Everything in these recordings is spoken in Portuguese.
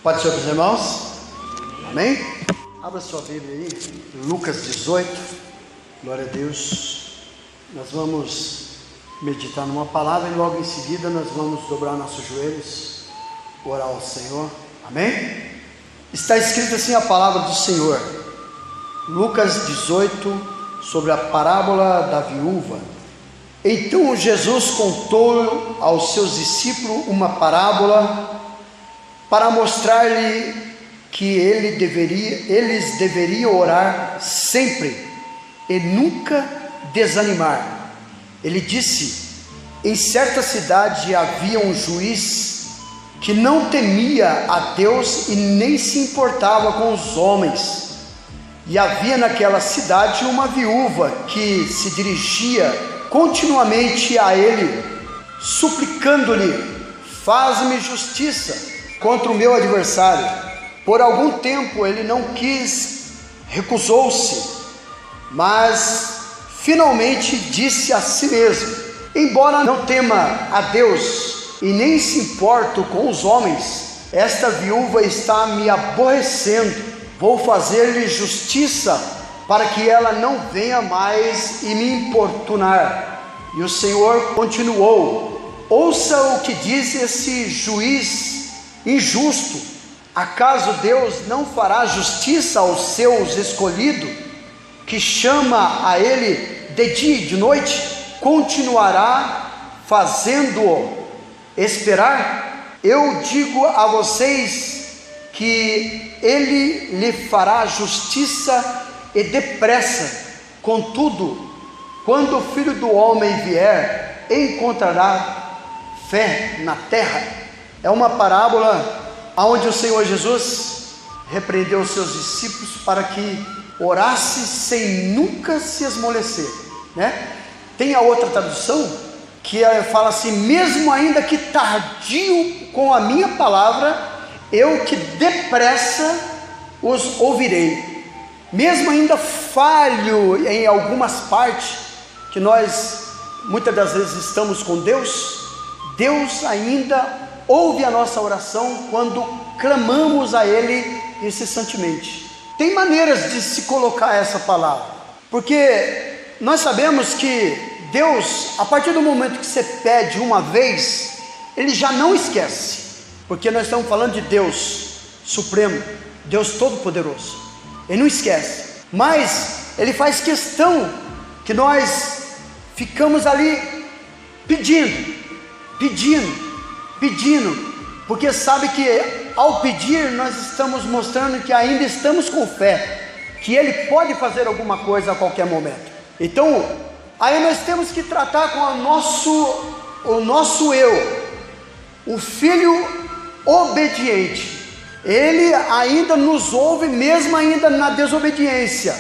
Pode ser para os irmãos? Amém? Abra sua Bíblia aí, Lucas 18, glória a Deus. Nós vamos meditar numa palavra e logo em seguida nós vamos dobrar nossos joelhos, orar ao Senhor, amém? Está escrito assim a palavra do Senhor, Lucas 18, sobre a parábola da viúva. Então Jesus contou aos seus discípulos uma parábola para mostrar-lhe que eles deveriam orar sempre e nunca desanimar. Ele disse: em certa cidade havia um juiz que não temia a Deus e nem se importava com os homens. E havia naquela cidade uma viúva que se dirigia continuamente a ele, suplicando-lhe: faz-me justiça contra o meu adversário. Por algum tempo ele não quis, recusou-se, mas finalmente disse a si mesmo: embora não tema a Deus e nem se importo com os homens, esta viúva está me aborrecendo. Vou fazer-lhe justiça para que ela não venha mais e me importunar. E o Senhor continuou: ouça o que diz esse juiz injusto. Acaso Deus não fará justiça aos seus escolhidos, que chama a ele de dia e de noite? Continuará fazendo-o esperar? Eu digo a vocês que ele lhe fará justiça e depressa. Contudo, quando o Filho do Homem vier, encontrará fé na terra? É uma parábola onde o Senhor Jesus repreendeu os seus discípulos para que orasse sem nunca se esmorecer, né? Tem a outra tradução que fala assim: mesmo ainda que tardio com a minha palavra, eu que depressa os ouvirei. Mesmo ainda falho em algumas partes, que nós muitas das vezes estamos com Deus, Deus ainda ouve a nossa oração quando clamamos a Ele incessantemente. Tem maneiras de se colocar essa palavra, porque nós sabemos que Deus, a partir do momento que você pede uma vez, Ele já não esquece, porque nós estamos falando de Deus Supremo, Deus Todo-Poderoso. Ele não esquece, mas Ele faz questão que nós ficamos ali pedindo, porque sabe que ao pedir nós estamos mostrando que ainda estamos com fé, que Ele pode fazer alguma coisa a qualquer momento. Então, aí nós temos que tratar com o nosso eu, o filho obediente. Ele ainda nos ouve, mesmo ainda na desobediência,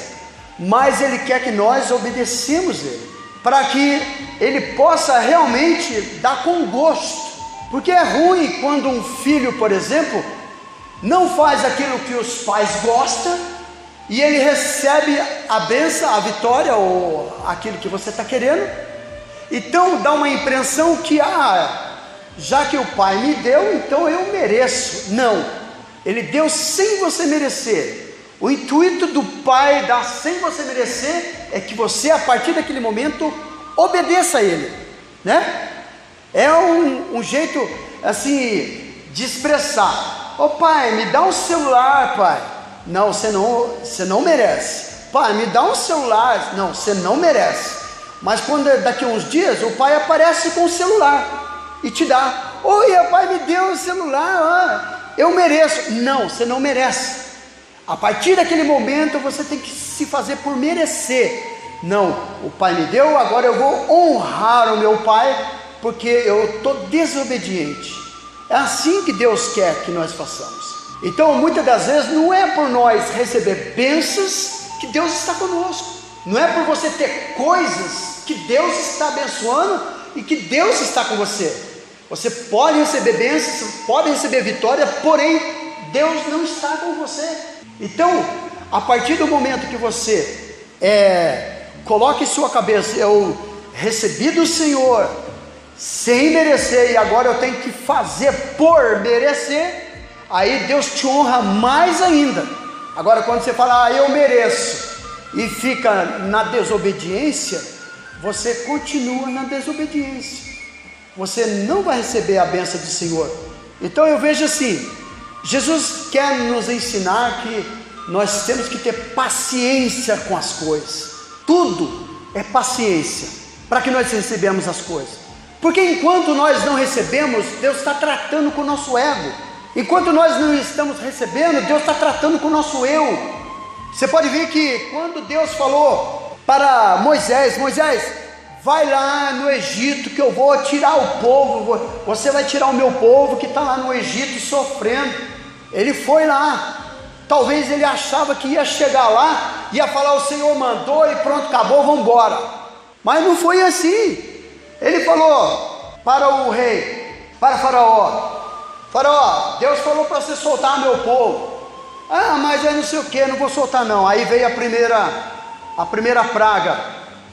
mas Ele quer que nós obedecemos Ele, para que Ele possa realmente dar com gosto. Porque é ruim quando um filho, por exemplo, não faz aquilo que os pais gostam e ele recebe a bênção, a vitória ou aquilo que você está querendo. Então dá uma impressão que, já que o pai me deu, então eu mereço. Não, ele deu sem você merecer. O intuito do pai dar sem você merecer é que você, a partir daquele momento, obedeça a ele, né? É um jeito assim de expressar: ô pai, me dá um celular, pai. Não, você não merece. Pai, me dá um celular. Não, você não merece. Mas quando daqui a uns dias o pai aparece com o celular e te dá: oi, pai, me deu um celular, eu mereço. Não, você não merece. A partir daquele momento você tem que se fazer por merecer. Não, o pai me deu, agora eu vou honrar o meu pai, porque eu estou desobediente. É assim que Deus quer que nós façamos. Então muitas das vezes não é por nós receber bênçãos que Deus está conosco, não é por você ter coisas que Deus está abençoando e que Deus está com você. Você pode receber bênçãos, pode receber vitória, porém Deus não está com você. Então, a partir do momento que você coloque em sua cabeça: eu recebi do Senhor sem merecer, e agora eu tenho que fazer por merecer. aí Deus te honra mais ainda. Agora, quando você fala, eu mereço, e fica na desobediência, você continua na desobediência, você não vai receber a bênção do Senhor. Então eu vejo assim, Jesus quer nos ensinar que nós temos que ter paciência com as coisas, tudo é paciência, para que nós recebamos as coisas, porque enquanto nós não recebemos, Deus está tratando com o nosso ego, enquanto nós não estamos recebendo, Deus está tratando com o nosso eu. Você pode ver que quando Deus falou para Moisés, vai lá no Egito que eu vou tirar o povo, você vai tirar o meu povo que está lá no Egito sofrendo. Ele foi lá, talvez ele achava que ia chegar lá, ia falar, o Senhor mandou e pronto, acabou, vamos embora. Mas não foi assim. Ele falou para o rei, para Faraó, Deus falou para você soltar meu povo. Mas eu não sei o que, não vou soltar não. Aí veio a primeira praga.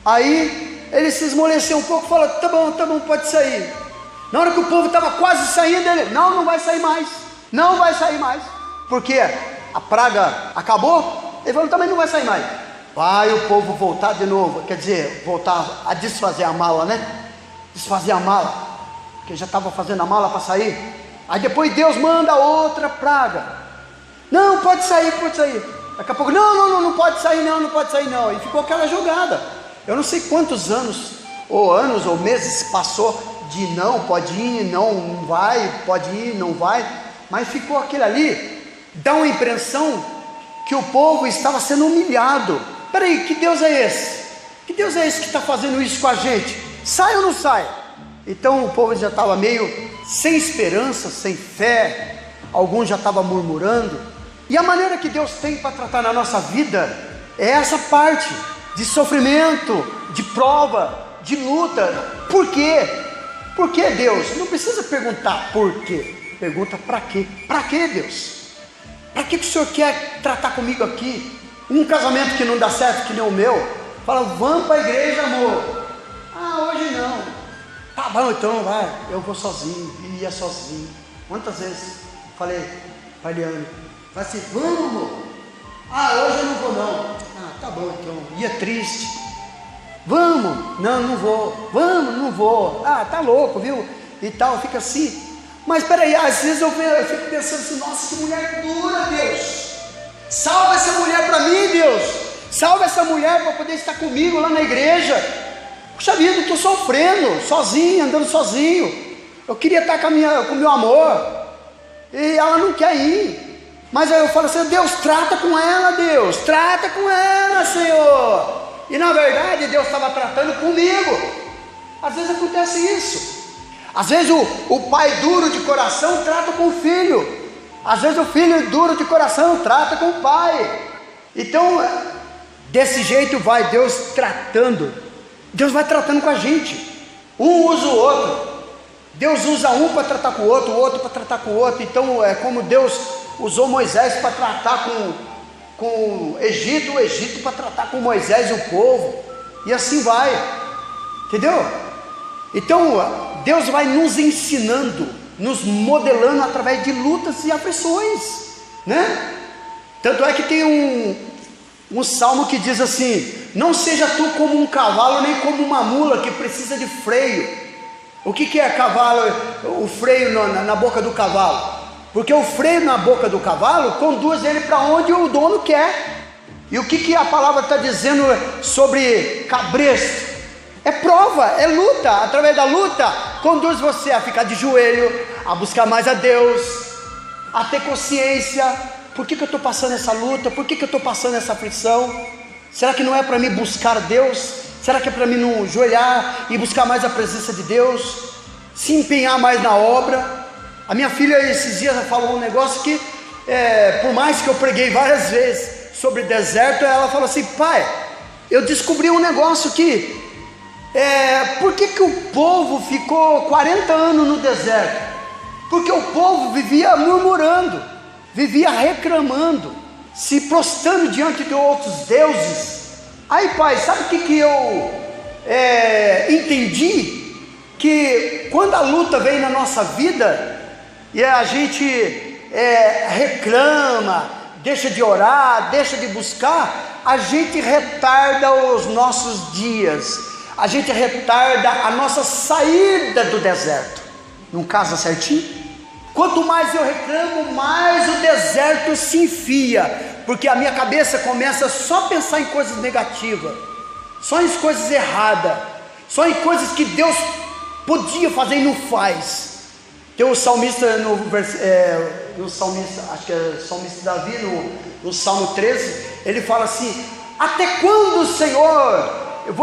Aí ele se esmoreceu um pouco, falou, tá bom, pode sair. Na hora que o povo estava quase saindo, ele, não vai sair mais, não vai sair mais, porque a praga acabou. Ele falou, também não vai sair mais. Vai o povo voltar de novo, quer dizer, voltar a desfazer a mala, né? Desfazer a mala, porque já estava fazendo a mala para sair. Aí depois Deus manda outra praga. Não, pode sair. Daqui a pouco, não pode sair não. E ficou aquela jogada. Eu não sei quantos anos ou meses passou de não, pode ir, não vai, pode ir, não vai. Mas ficou aquilo ali, dá uma impressão que o povo estava sendo humilhado. Peraí, que Deus é esse? Que Deus é esse que está fazendo isso com a gente? Sai ou não sai? Então o povo já estava meio sem esperança, sem fé. Alguns já estavam murmurando. E a maneira que Deus tem para tratar na nossa vida é essa parte de sofrimento, de prova, de luta. Por quê? Por que, Deus? Não precisa perguntar por quê, pergunta para quê. Para quê, Deus? Para que o Senhor quer tratar comigo aqui? Um casamento que não dá certo, que nem o meu, fala, vamos para a igreja, amor. Hoje não. Tá bom, então vai, eu vou sozinho, ia sozinho. Quantas vezes falei para a Eliane, vai assim, vamos, amor. Hoje eu não vou não. Tá bom então, ia triste. Vamos, não vou. Vamos, não vou. Tá louco, viu? E tal, fica assim. Mas peraí, às vezes eu fico pensando assim, nossa, que mulher dura, Deus. Salva essa mulher para mim, Deus. Salva essa mulher para poder estar comigo lá na igreja. Puxa vida, eu estou sofrendo, sozinho, andando sozinho. Eu queria estar com o meu amor. E ela não quer ir. Mas aí eu falo assim, Deus, trata com ela, Deus, trata com ela, Senhor. E na verdade Deus estava tratando comigo. Às vezes acontece isso. Às vezes o pai duro de coração trata com o filho. Às vezes o filho duro de coração trata com o pai. Então, desse jeito vai Deus tratando. Deus vai tratando com a gente. Um usa o outro. Deus usa um para tratar com o outro para tratar com o outro. Então é como Deus usou Moisés para tratar com o Egito para tratar com Moisés e o povo, e assim vai, entendeu? Então Deus vai nos ensinando, nos modelando através de lutas e aflições, né? Tanto é que tem um salmo que diz assim, não seja tu como um cavalo, nem como uma mula que precisa de freio. O que é cavalo, o freio na boca do cavalo? Porque o freio na boca do cavalo conduz ele para onde o dono quer. E o que a palavra está dizendo sobre cabresto? É prova, é luta. Através da luta conduz você a ficar de joelho, a buscar mais a Deus, a ter consciência. Por que eu estou passando essa luta? Por que eu estou passando essa aflição? Será que não é para mim buscar Deus? Será que é para mim não joelhar e buscar mais a presença de Deus? Se empenhar mais na obra? A minha filha esses dias falou um negócio que, por mais que eu preguei várias vezes sobre deserto, ela falou assim, pai, eu descobri um negócio que, por que o povo ficou 40 anos no deserto? Porque o povo vivia murmurando, vivia reclamando, se prostrando diante de outros deuses. Aí, pai, sabe o que eu entendi? Que quando a luta vem na nossa vida, e a gente reclama, deixa de orar, deixa de buscar, a gente retarda os nossos dias, a gente retarda a nossa saída do deserto. Não casa certinho? Quanto mais eu reclamo, mais o deserto se enfia, porque a minha cabeça começa só a pensar em coisas negativas, só em coisas erradas, só em coisas que Deus podia fazer e não faz. Tem o salmista, acho que é o salmista Davi, no Salmo 13, ele fala assim: até quando, Senhor, eu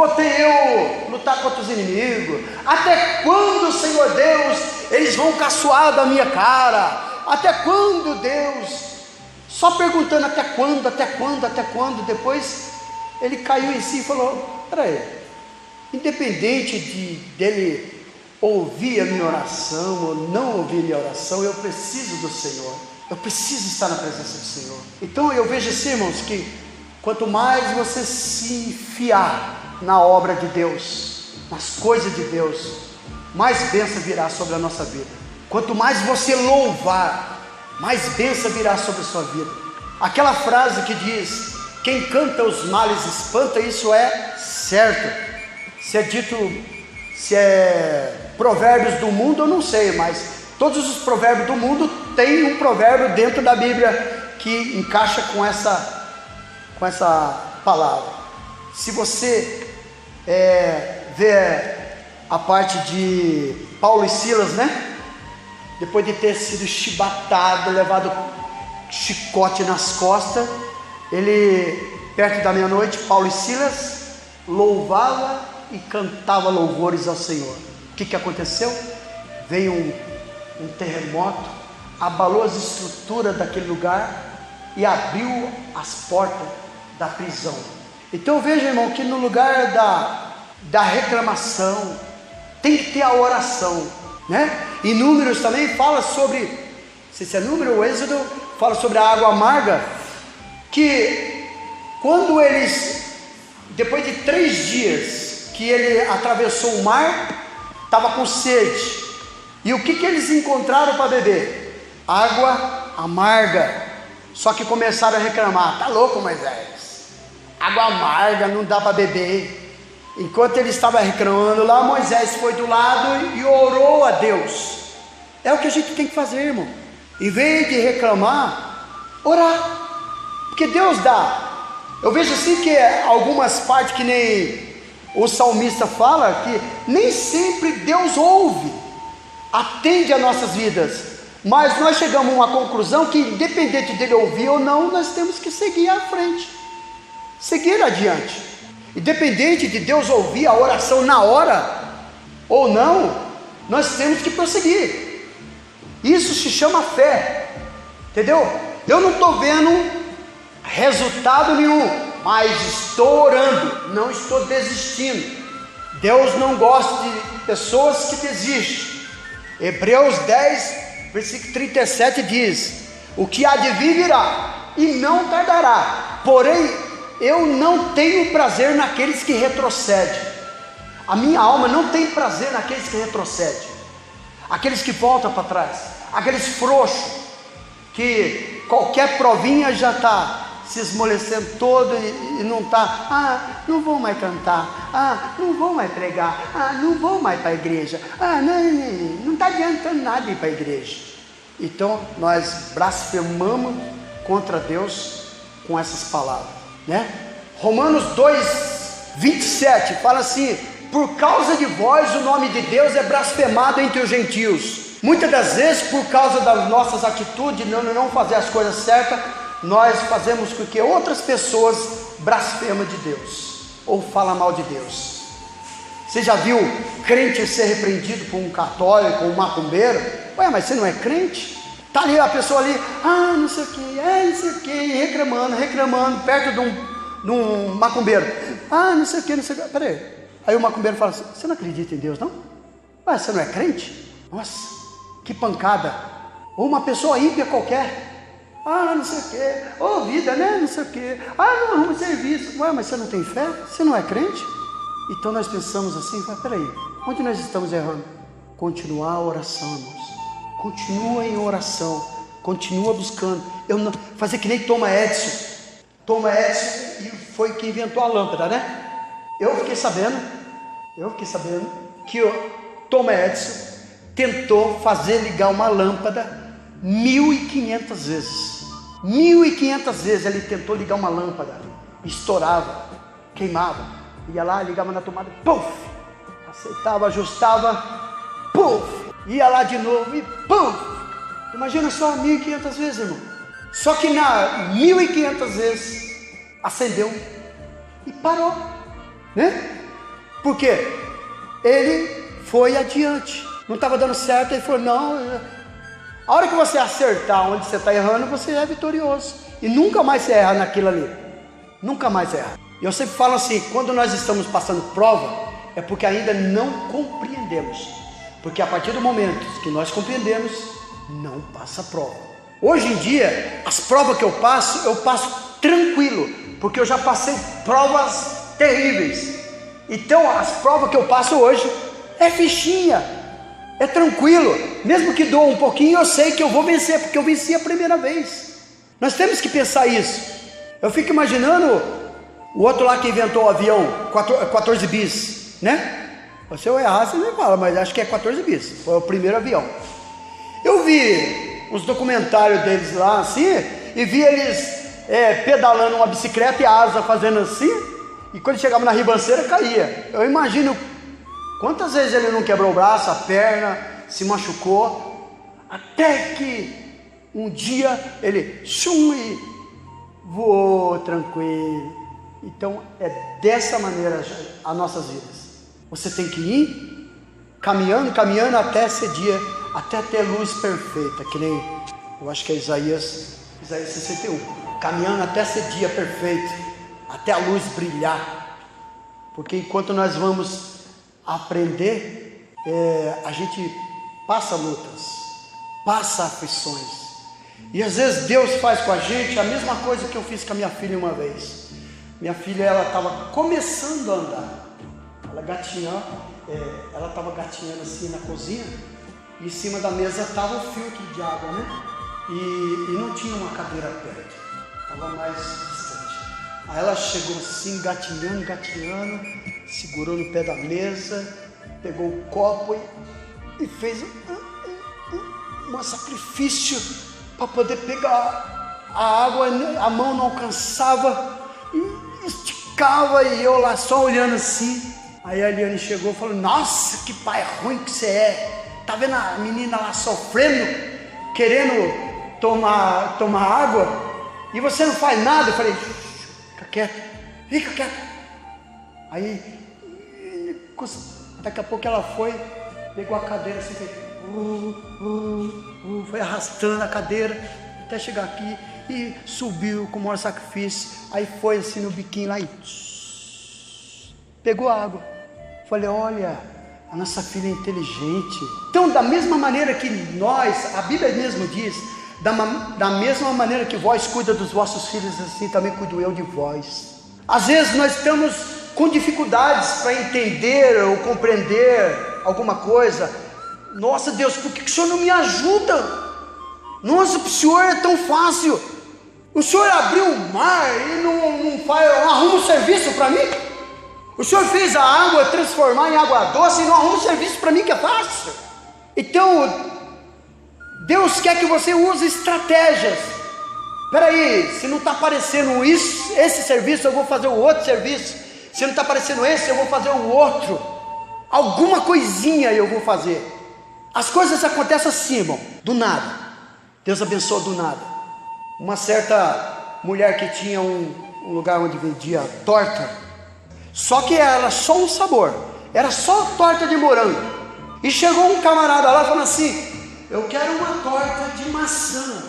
lutar contra os inimigos? Até quando, Senhor Deus, eles vão caçoar da minha cara? Até quando, Deus? Só perguntando até quando, até quando, até quando. Depois ele caiu em si e falou: peraí, independente dele ouvir a minha oração ou não ouvir a minha oração, eu preciso do Senhor, eu preciso estar na presença do Senhor. Então eu vejo assim, irmãos, que quanto mais você se enfiar na obra de Deus, nas coisas de Deus, mais bênção virá sobre a nossa vida. Quanto mais você louvar, mais bênção virá sobre a sua vida. Aquela frase que diz: quem canta os males espanta, isso é certo. Se é provérbios do mundo, eu não sei, mas todos os provérbios do mundo tem um provérbio dentro da Bíblia que encaixa com essa palavra. Se você ver a parte de Paulo e Silas, né? Depois de ter sido chibatado, levado chicote nas costas, perto da meia-noite, Paulo e Silas louvava e cantava louvores ao Senhor. O que aconteceu? Veio um terremoto, abalou as estruturas daquele lugar e abriu as portas da prisão. Então veja, irmão, que no lugar da reclamação tem que ter a oração, né? E Números também fala sobre, não sei se é Número ou Êxodo, fala sobre a água amarga, que quando eles, depois de 3 dias que ele atravessou o mar, estava com sede, e o que eles encontraram para beber? Água amarga. Só que começaram a reclamar: tá louco, Moisés, água amarga não dá para beber. Enquanto ele estava reclamando lá, Moisés foi do lado e orou a Deus. É o que a gente tem que fazer, irmão. Em vez de reclamar, orar, porque Deus dá. Eu vejo assim que algumas partes, que nem o salmista fala, que nem sempre Deus ouve, atende a nossas vidas, mas nós chegamos a uma conclusão que, independente dele ouvir ou não, nós temos que seguir à frente, seguir adiante. Independente de Deus ouvir a oração na hora ou não, nós temos que prosseguir. Isso se chama fé, entendeu? Eu não estou vendo resultado nenhum, mas estou orando, não estou desistindo. Deus não gosta de pessoas que desistem. Hebreus 10, versículo 37 diz: o que há de vir virá e não tardará, porém eu não tenho prazer naqueles que retrocedem. A minha alma não tem prazer naqueles que retrocedem, aqueles que voltam para trás, aqueles frouxos, que qualquer provinha já está se esmolecendo todo e não está, não vou mais cantar, não vou mais pregar, não vou mais para a igreja, não está adiantando nada ir para a igreja. Então nós blasfemamos contra Deus com essas palavras, né? Romanos 2:27 fala assim: por causa de vós o nome de Deus é blasfemado entre os gentios. Muitas das vezes, por causa das nossas atitudes, não fazer as coisas certas, nós fazemos com que outras pessoas blasfemem de Deus, ou falam mal de Deus. Você já viu crente ser repreendido por um católico ou um macumbeiro? Ué, mas você não é crente? Está ali a pessoa ali, não sei o que, reclamando, perto de um macumbeiro, não sei o que, peraí. Aí o macumbeiro fala assim: você não acredita em Deus, não? Ué, você não é crente? Nossa, que pancada. Ou uma pessoa ímpia qualquer, não sei o que, vida, né, não sei o que, não arruma serviço. Ué, mas você não tem fé? Você não é crente? Então nós pensamos assim: peraí, onde nós estamos errando? Continuar a oração, irmãos. Continua em oração, Continua buscando. Eu não fazer que nem Thomas Edison. Thomas Edison e foi quem inventou a lâmpada, né? Eu fiquei sabendo que o Thomas Edison tentou fazer ligar uma lâmpada 1.500 vezes. 1.500 vezes ele tentou ligar uma lâmpada. Estourava, queimava. Ia lá, ligava na tomada, puf! Aceitava, ajustava, puf! Ia lá de novo e puf! Imagina só 1.500 vezes, irmão. Só que na 1.500 vezes acendeu e parou, né? Por quê? Ele foi adiante. Não estava dando certo, ele falou, não. A hora que você acertar onde você está errando, você é vitorioso. E nunca mais você erra naquilo ali. Nunca mais erra. E eu sempre falo assim, quando nós estamos passando prova, é porque ainda não compreendemos. Porque a partir do momento que nós compreendemos, não passa prova. Hoje em dia, as provas que eu passo tranquilo, porque eu já passei provas terríveis. Então, as provas que eu passo hoje é fichinha, é tranquilo. Mesmo que doa um pouquinho, eu sei que eu vou vencer, porque eu venci a primeira vez. Nós temos que pensar isso. Eu fico imaginando o outro lá que inventou o avião 14 bis, né? Se eu errar, você me fala, mas acho que é 14 bis. Foi o primeiro avião. Eu vi uns documentários deles lá assim, e vi eles pedalando uma bicicleta e a asa fazendo assim, e quando chegava na ribanceira caía. Eu imagino quantas vezes ele não quebrou o braço, a perna, se machucou, até que um dia ele e voou tranquilo. Então é dessa maneira as nossas vidas. Você tem que ir caminhando até esse dia, até ter luz perfeita, que nem, eu acho que é Isaías 61, caminhando até esse dia perfeito, até a luz brilhar, porque enquanto nós vamos aprender, a gente passa lutas, passa aflições, e às vezes Deus faz com a gente a mesma coisa que eu fiz com a minha filha uma vez. Minha filha, ela estava começando a andar, ela estava gatinhando assim na cozinha, e em cima da mesa estava o filtro de água, né? E não tinha uma cadeira perto, estava mais distante. Aí ela chegou assim, gatinhando, segurou no pé da mesa, pegou o copo e fez um sacrifício para poder pegar a água. A mão não alcançava, e esticava, e eu lá só olhando assim. Aí a Eliane chegou e falou, nossa, que pai ruim que você é. Tá vendo a menina lá sofrendo, querendo tomar água, e você não faz nada? Eu falei, fica quieto. Aí, daqui a pouco ela foi, pegou a cadeira assim, foi arrastando a cadeira, até chegar aqui, e subiu com o maior sacrifício. Aí foi assim no biquinho lá e pegou a água. Falei, olha, a nossa filha é inteligente. Então, da mesma maneira que nós, a Bíblia mesmo diz, da mesma maneira que vós cuida dos vossos filhos, assim também cuido eu de vós. Às vezes nós estamos com dificuldades para entender ou compreender alguma coisa. Nossa Deus, por que o Senhor não me ajuda? Nossa, para o Senhor é tão fácil. O Senhor abriu o mar e não arruma um serviço para mim? O Senhor fez a água transformar em água doce e não arruma um serviço para mim que é fácil? Então, Deus quer que você use estratégias. Peraí, se não está aparecendo esse serviço, eu vou fazer o outro serviço. Se não está aparecendo esse, eu vou fazer o outro. Alguma coisinha eu vou fazer. As coisas acontecem assim, irmão, do nada. Deus abençoa do nada. Uma certa mulher que tinha um lugar onde vendia torta, só que era só um sabor, era só torta de morango. E chegou um camarada lá falando assim, eu quero uma torta de maçã.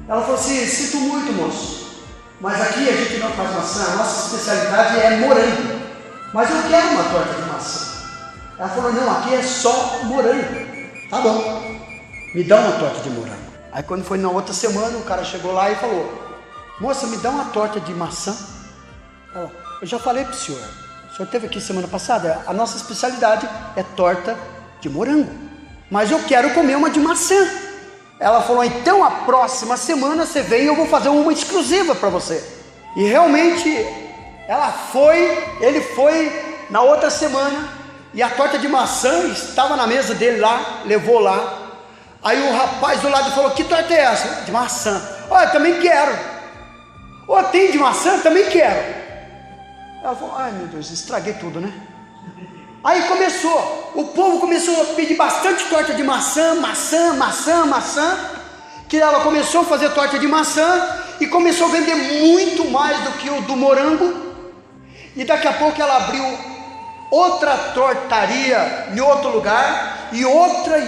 Ela falou assim, sinto muito, moço, mas aqui a gente não faz maçã, a nossa especialidade é morango, mas eu quero uma torta de maçã. Ela falou, não, aqui é só morango. Tá bom, me dá uma torta de morango. Aí quando foi na outra semana, o cara chegou lá e falou, moça, me dá uma torta de maçã. Ela, eu já falei para o senhor esteve aqui semana passada, a nossa especialidade é torta de morango, mas eu quero comer uma de maçã. Ela falou, então a próxima semana você vem e eu vou fazer uma exclusiva para você. E realmente ele foi na outra semana, e a torta de maçã estava na mesa dele lá, levou lá. Aí o rapaz do lado falou, que torta é essa? De maçã. Olha, eu também quero. Ó, tem de maçã? Também quero. Ela falou, ai meu Deus, estraguei tudo, né? Aí o povo começou a pedir bastante torta de maçã, que ela começou a fazer torta de maçã, e começou a vender muito mais do que o do morango, e daqui a pouco ela abriu outra tortaria em outro lugar, e outra,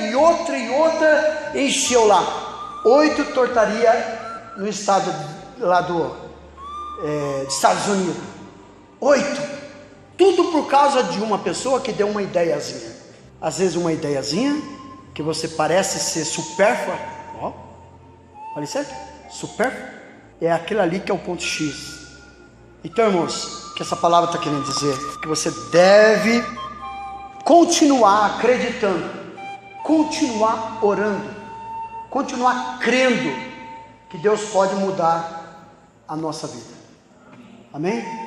encheu lá, 8 tortarias no estado lá dos Estados Unidos, 8, tudo por causa de uma pessoa que deu uma ideiazinha. Às vezes uma ideiazinha, que você parece ser supérflua, falei certo? Supérflua, é aquilo ali que é o ponto X. Então, irmãos, o que essa palavra está querendo dizer? Que você deve continuar acreditando, continuar orando, continuar crendo que Deus pode mudar a nossa vida. Amém?